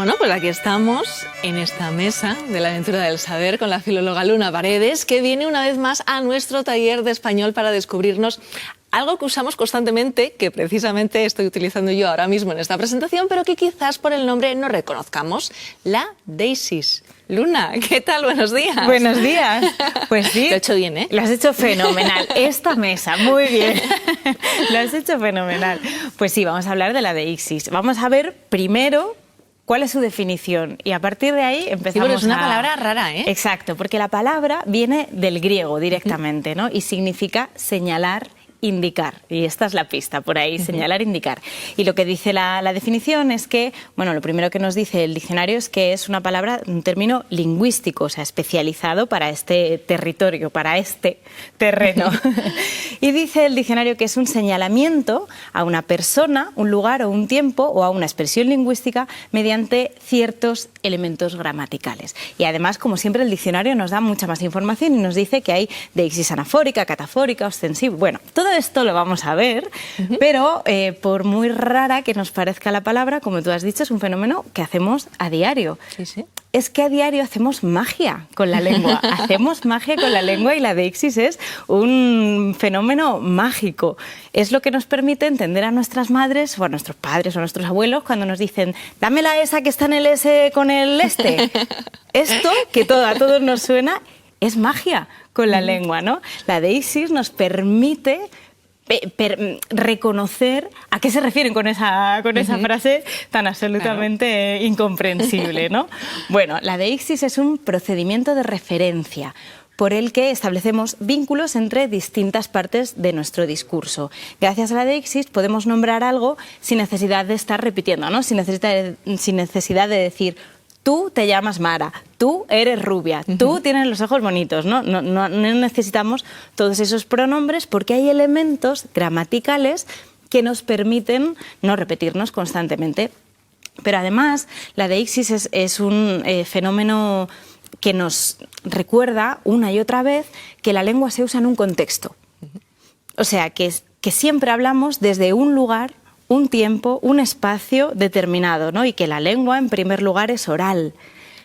Bueno, pues aquí estamos en esta mesa de la aventura del saber con la filóloga Luna Paredes, que viene una vez más a nuestro taller de español para descubrirnos algo que usamos constantemente, que precisamente estoy utilizando yo ahora mismo en esta presentación, pero que quizás por el nombre no reconozcamos, la deixis. Luna, ¿qué tal? Buenos días. Buenos días. Pues sí. Lo he hecho bien, ¿eh? Lo has hecho fenomenal. Esta mesa, muy bien. Lo has hecho fenomenal. Pues sí, vamos a hablar de la deixis. Vamos a ver primero cuál es su definición y a partir de ahí empezamos. Sí, bueno, es una palabra rara, ¿eh? Exacto, porque la palabra viene del griego directamente, ¿no? Y significa señalar, indicar, y esta es la pista por ahí, señalar, indicar. Y lo que dice la definición es que, bueno, lo primero que nos dice el diccionario es que es una palabra, un término lingüístico, o sea, especializado para este territorio, para este terreno. Y dice el diccionario que es un señalamiento a una persona, un lugar o un tiempo o a una expresión lingüística mediante ciertos elementos gramaticales. Y además, como siempre, el diccionario nos da mucha más información y nos dice que hay deixis anafórica, catafórica, ostensiva. Bueno, todo esto lo vamos a ver, pero por muy rara que nos parezca la palabra, como tú has dicho, es un fenómeno que hacemos a diario. Sí, sí. Es que a diario hacemos magia con la lengua, hacemos magia con la lengua y la deixis es un fenómeno mágico. Es lo que nos permite entender a nuestras madres o a nuestros padres o a nuestros abuelos cuando nos dicen dámela esa que está en el S con el este. Esto, que a todos nos suena, es magia con la lengua, ¿no? La deixis nos permite reconocer a qué se refieren con esa frase tan absolutamente incomprensible, ¿no? Bueno, la deixis es un procedimiento de referencia por el que establecemos vínculos entre distintas partes de nuestro discurso. Gracias a la deixis podemos nombrar algo sin necesidad de estar repitiendo, ¿no? Sin necesidad de decir tú te llamas Mara, tú eres rubia, tú tienes los ojos bonitos, ¿no? No necesitamos todos esos pronombres porque hay elementos gramaticales que nos permiten no repetirnos constantemente. Pero además, la deixis es un fenómeno que nos recuerda una y otra vez que la lengua se usa en un contexto. O sea, que siempre hablamos desde un lugar, un tiempo, un espacio determinado, ¿no? Y que la lengua, en primer lugar, es oral.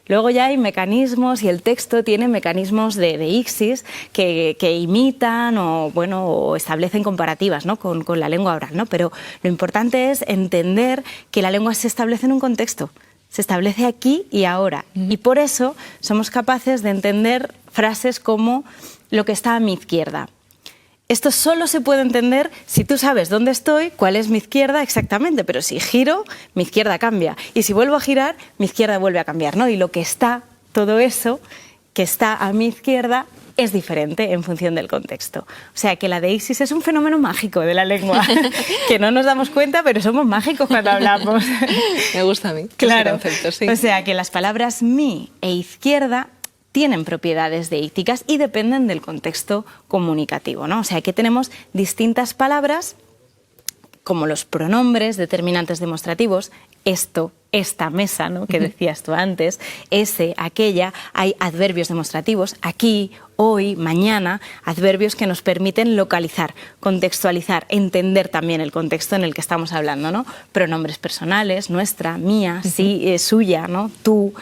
Luego ya hay mecanismos y el texto tiene mecanismos de deixis que imitan o establecen comparativas, ¿no? con la lengua oral, ¿no? Pero lo importante es entender que la lengua se establece en un contexto, se establece aquí y ahora. Y por eso somos capaces de entender frases como lo que está a mi izquierda. Esto solo se puede entender si tú sabes dónde estoy, cuál es mi izquierda exactamente, pero si giro, mi izquierda cambia. Y si vuelvo a girar, mi izquierda vuelve a cambiar, ¿no? Y lo que está, todo eso que está a mi izquierda, es diferente en función del contexto. O sea que la deixis es un fenómeno mágico de la lengua, que no nos damos cuenta, pero somos mágicos cuando hablamos. Me gusta a mí. Claro. Ese concepto, sí. O sea que las palabras mi e izquierda tienen propiedades deícticas y dependen del contexto comunicativo, ¿no? O sea que tenemos distintas palabras como los pronombres determinantes demostrativos, esto, esta mesa, ¿no? Que decías tú antes, ese, aquella, hay adverbios demostrativos, aquí, hoy, mañana, adverbios que nos permiten localizar, contextualizar, entender también el contexto en el que estamos hablando, ¿no? Pronombres personales, nuestra, mía, sí, suya, ¿no? Tú.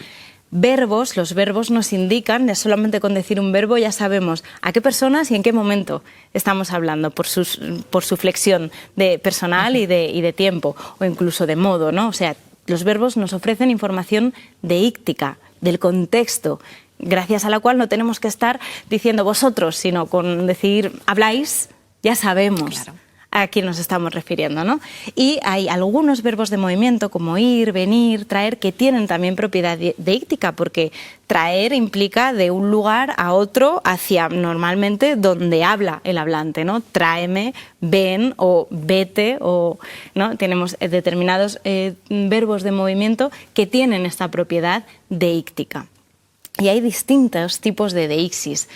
Verbos, los verbos nos indican, ya solamente con decir un verbo ya sabemos a qué personas y en qué momento estamos hablando, por su flexión de personal y de tiempo, o incluso de modo, ¿no? O sea, los verbos nos ofrecen información deíctica, del contexto, gracias a la cual no tenemos que estar diciendo vosotros, sino con decir habláis, ya sabemos. Claro. A quién nos estamos refiriendo, ¿no? Y hay algunos verbos de movimiento como ir, venir, traer, que tienen también propiedad deíctica, porque traer implica de un lugar a otro hacia normalmente donde habla el hablante, ¿no? Tráeme, ven o vete, ¿no? Tenemos determinados verbos de movimiento que tienen esta propiedad deíctica. Y hay distintos tipos de deixis.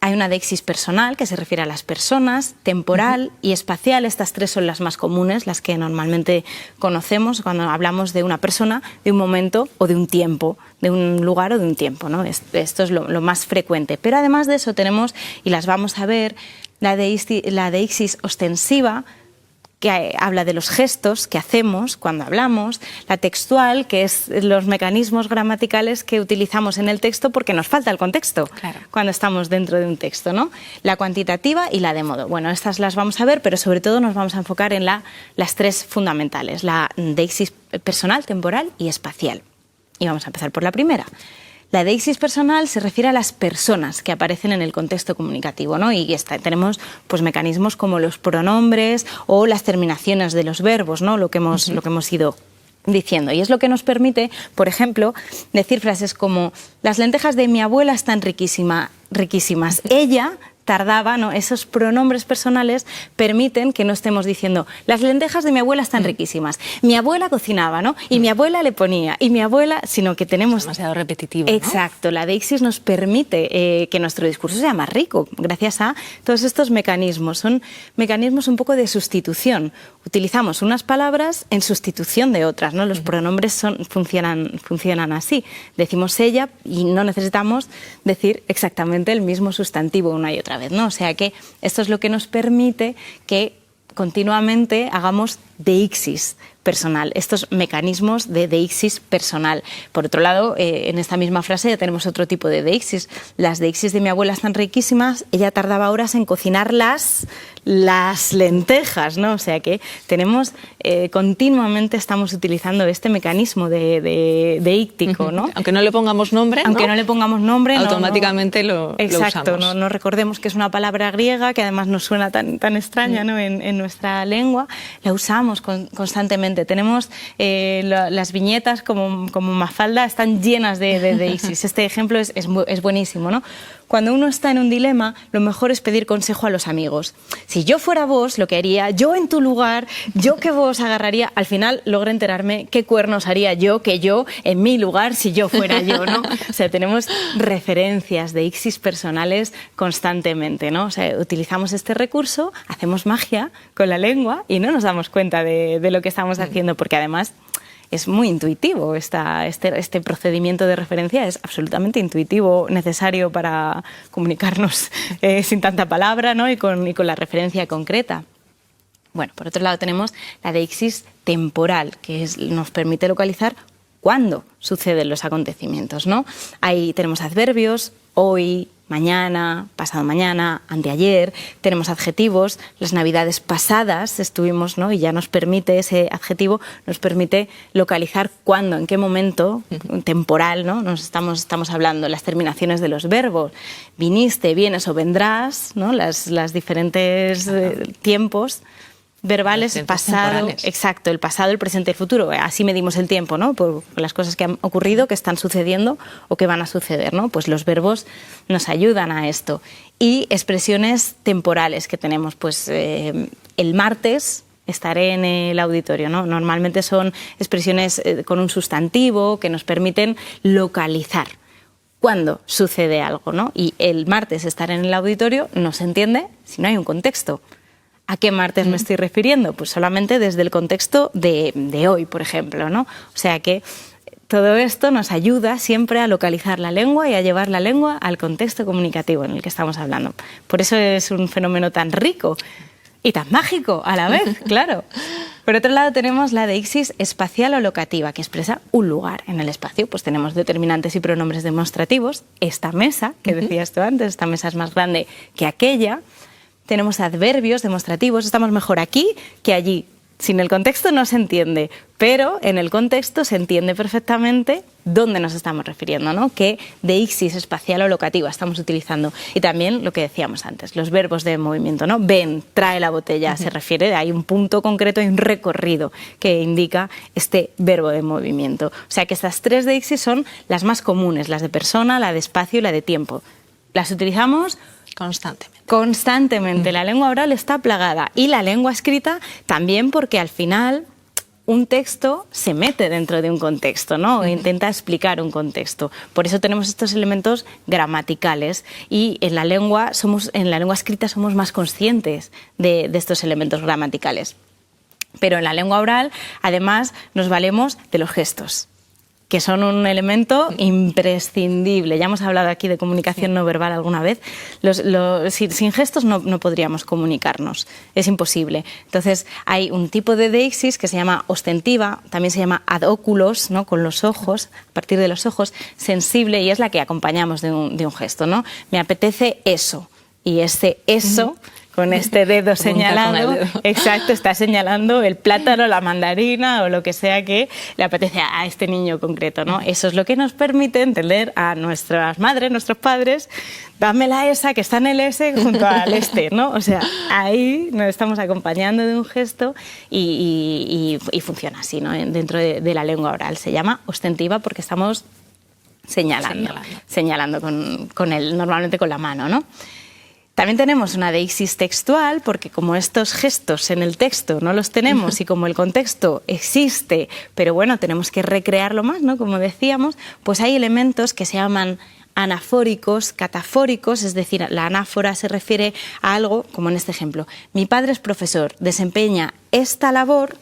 Hay una deixis personal, que se refiere a las personas, temporal y espacial. Estas tres son las más comunes, las que normalmente conocemos cuando hablamos de una persona, de un momento o de un tiempo, de un lugar o de un tiempo, ¿no? Esto es lo más frecuente. Pero además de eso tenemos, y las vamos a ver, la deixis ostensiva, que habla de los gestos que hacemos cuando hablamos, la textual, que es los mecanismos gramaticales que utilizamos en el texto porque nos falta el contexto cuando estamos dentro de un texto, ¿no? La cuantitativa y la de modo. Bueno, estas las vamos a ver, pero sobre todo nos vamos a enfocar en las tres fundamentales, la deixis personal, temporal y espacial. Y vamos a empezar por la primera. La deixis personal se refiere a las personas que aparecen en el contexto comunicativo, ¿no? Y tenemos pues mecanismos como los pronombres o las terminaciones de los verbos, ¿no? Lo que hemos ido diciendo. Y es lo que nos permite, por ejemplo, decir frases como: las lentejas de mi abuela están riquísimas. Ella tardaba, ¿no? Esos pronombres personales permiten que no estemos diciendo las lentejas de mi abuela están riquísimas, mi abuela cocinaba, ¿no? Y mi abuela le ponía, y mi abuela, sino que tenemos... Es demasiado repetitivo, ¿no? Exacto, la deixis nos permite que nuestro discurso sea más rico gracias a todos estos mecanismos. Son mecanismos un poco de sustitución. Utilizamos unas palabras en sustitución de otras, ¿no? Los pronombres funcionan así. Decimos ella y no necesitamos decir exactamente el mismo sustantivo una y otra vez, ¿no? O sea que esto es lo que nos permite que continuamente hagamos deixis personal, estos mecanismos de deixis personal. Por otro lado, en esta misma frase ya tenemos otro tipo de deixis. Las deixis de mi abuela están riquísimas, ella tardaba horas en cocinar las lentejas, ¿no? O sea que tenemos, continuamente estamos utilizando este mecanismo deíctico, ¿no? Aunque no le pongamos nombre, Aunque no le pongamos nombre, automáticamente lo Exacto, usamos. no recordemos que es una palabra griega que además nos suena tan extraña, ¿no? en nuestra lengua, la usamos constantemente. Tenemos las viñetas como Mafalda, están llenas de deixis. Este ejemplo es buenísimo, ¿no? Cuando uno está en un dilema, lo mejor es pedir consejo a los amigos. Si yo fuera vos, lo que haría, yo en tu lugar, yo que vos agarraría, al final logro enterarme qué cuernos haría yo en mi lugar si yo fuera yo, ¿no? O sea, tenemos referencias de ixis personales constantemente, ¿no? O sea, utilizamos este recurso, hacemos magia con la lengua y no nos damos cuenta de lo que estamos haciendo, porque además es muy intuitivo. Este procedimiento de referencia es absolutamente intuitivo, necesario para comunicarnos sin tanta palabra, ¿no? y con la referencia concreta. Bueno, por otro lado tenemos la deixis temporal, que nos permite localizar cuándo suceden los acontecimientos, ¿no? Ahí tenemos adverbios, hoy, mañana, pasado mañana, anteayer, tenemos adjetivos, las navidades pasadas estuvimos, ¿no? Y ya nos permite, ese adjetivo nos permite localizar cuándo, en qué momento temporal, ¿no? Nos estamos hablando, las terminaciones de los verbos, viniste, vienes o vendrás, ¿no? Las diferentes tiempos verbales, pasado, temporales. Exacto, el pasado, el presente y el futuro. Así medimos el tiempo, ¿no? Por las cosas que han ocurrido, que están sucediendo o que van a suceder, ¿no? Pues los verbos nos ayudan a esto. Y expresiones temporales que tenemos, pues el martes estaré en el auditorio, ¿no? Normalmente son expresiones con un sustantivo que nos permiten localizar cuándo sucede algo, ¿no? Y el martes estar en el auditorio no se entiende si no hay un contexto. ¿A qué martes me estoy refiriendo? Pues solamente desde el contexto de hoy, por ejemplo, ¿no? O sea que todo esto nos ayuda siempre a localizar la lengua y a llevar la lengua al contexto comunicativo en el que estamos hablando. Por eso es un fenómeno tan rico y tan mágico a la vez, claro. Por otro lado tenemos la deixis espacial o locativa, que expresa un lugar en el espacio. Pues tenemos determinantes y pronombres demostrativos. Esta mesa, que decías tú antes, esta mesa es más grande que aquella. Tenemos adverbios demostrativos, estamos mejor aquí que allí. Sin el contexto no se entiende, pero en el contexto se entiende perfectamente dónde nos estamos refiriendo, ¿no? Qué deixis espacial o locativa estamos utilizando. Y también lo que decíamos antes, los verbos de movimiento, ¿no? Ven, trae la botella, se refiere, hay un punto concreto, hay un recorrido que indica este verbo de movimiento. O sea que estas tres deixis son las más comunes, las de persona, la de espacio y la de tiempo. Las utilizamos constantemente. La lengua oral está plagada y la lengua escrita también, porque al final un texto se mete dentro de un contexto, ¿no? Intenta explicar un contexto. Por eso tenemos estos elementos gramaticales y en la lengua escrita somos más conscientes de estos elementos gramaticales. Pero en la lengua oral, además, nos valemos de los gestos. que son un elemento imprescindible. Ya hemos hablado aquí de comunicación no verbal alguna vez. Sin gestos no podríamos comunicarnos, es imposible. Entonces hay un tipo de deixis que se llama ostentiva, también se llama ad oculos, ¿no? Con los ojos, a partir de los ojos, sensible, y es la que acompañamos de un gesto, ¿no? Me apetece eso, y ese eso... Con este dedo señalado, exacto, está señalando el plátano, la mandarina o lo que sea que le apetece a este niño concreto, ¿no? Eso es lo que nos permite entender a nuestras madres, nuestros padres, dame la esa que está en el S junto al este, ¿no? O sea, ahí nos estamos acompañando de un gesto y funciona así, ¿no? Dentro de la lengua oral. Se llama ostentiva porque estamos señalando normalmente con la mano, ¿no? También tenemos una deixis textual, porque como estos gestos en el texto no los tenemos y como el contexto existe, pero bueno, tenemos que recrearlo más, ¿no? Como decíamos, pues hay elementos que se llaman anafóricos, catafóricos, es decir, la anáfora se refiere a algo, como en este ejemplo. Mi padre es profesor, desempeña esta labor,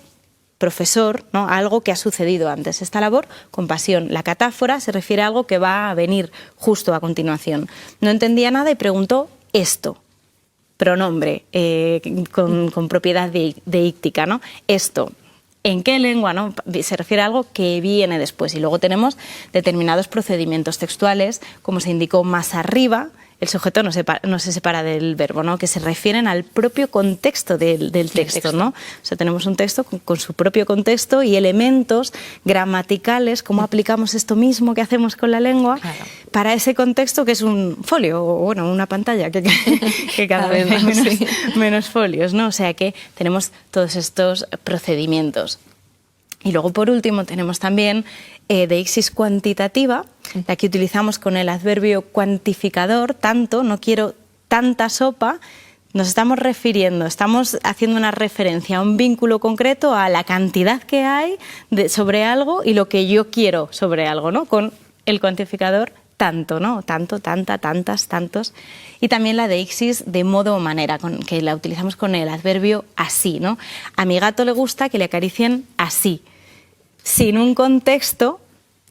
profesor, ¿no? Algo que ha sucedido antes, esta labor con pasión. La catáfora se refiere a algo que va a venir justo a continuación. No entendía nada y preguntó esto, pronombre con propiedad deíctica, ¿no? Esto, ¿en qué lengua, no? Se refiere a algo que viene después. Y luego tenemos determinados procedimientos textuales, como se indicó más arriba. El sujeto no se separa del verbo, ¿no? Que se refieren al propio contexto del texto, ¿no? O sea, tenemos un texto con su propio contexto y elementos gramaticales, cómo aplicamos esto mismo que hacemos con la lengua para ese contexto que es un folio, o bueno, una pantalla, que cada vez hay menos folios, ¿no? O sea que tenemos todos estos procedimientos. Y luego, por último, tenemos también deixis cuantitativa, la que utilizamos con el adverbio cuantificador, tanto, no quiero tanta sopa, nos estamos refiriendo, estamos haciendo una referencia a un vínculo concreto, a la cantidad que hay sobre algo y lo que yo quiero sobre algo, ¿no? Con el cuantificador tanto, ¿no? Tanto, tanta, tantas, tantos. Y también la deixis de modo o manera, que la utilizamos con el adverbio así, ¿no? A mi gato le gusta que le acaricien así. Sin un contexto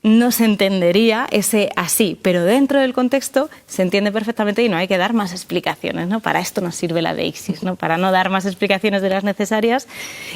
no se entendería ese así, pero dentro del contexto se entiende perfectamente y no hay que dar más explicaciones, ¿no? Para esto nos sirve la deixis, ¿no? Para no dar más explicaciones de las necesarias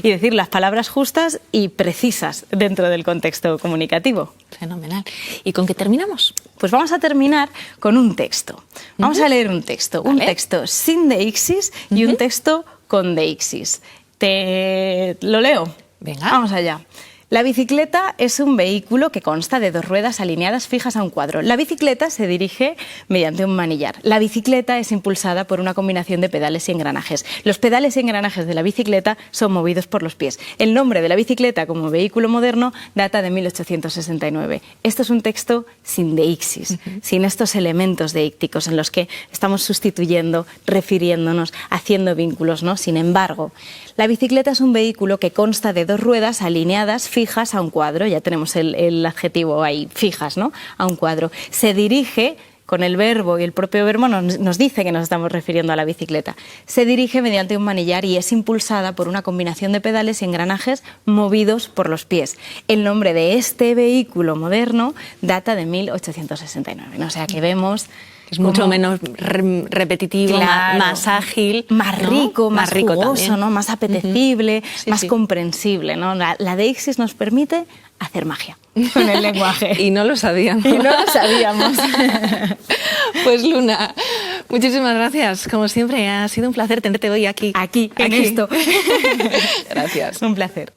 y decir las palabras justas y precisas dentro del contexto comunicativo. Fenomenal. ¿Y con qué terminamos? Pues vamos a terminar con un texto. Vamos a leer un texto, un texto sin deixis y un texto con deixis. ¿Lo leo? Venga. Vamos allá. La bicicleta es un vehículo que consta de dos ruedas alineadas fijas a un cuadro. La bicicleta se dirige mediante un manillar. La bicicleta es impulsada por una combinación de pedales y engranajes. Los pedales y engranajes de la bicicleta son movidos por los pies. El nombre de la bicicleta como vehículo moderno data de 1869. Esto es un texto sin deixis, sin estos elementos deícticos en los que estamos sustituyendo, refiriéndonos, haciendo vínculos, ¿no? Sin embargo, la bicicleta es un vehículo que consta de dos ruedas alineadas fijas a un cuadro. Ya tenemos el adjetivo ahí, fijas, ¿no? A un cuadro. Se dirige con el verbo y el propio verbo nos dice que nos estamos refiriendo a la bicicleta. Se dirige mediante un manillar y es impulsada por una combinación de pedales y engranajes movidos por los pies. El nombre de este vehículo moderno data de 1869. ¿No? O sea que vemos... Es mucho menos repetitivo, claro, más ágil, más rico, ¿no? Más jugoso, ¿no? Más apetecible, más sí. comprensible, ¿no? La deixis nos permite hacer magia con el lenguaje. Y no lo sabíamos. Y no lo sabíamos. Pues Luna, muchísimas gracias. Como siempre, ha sido un placer tenerte hoy aquí. En esto. Gracias. Un placer.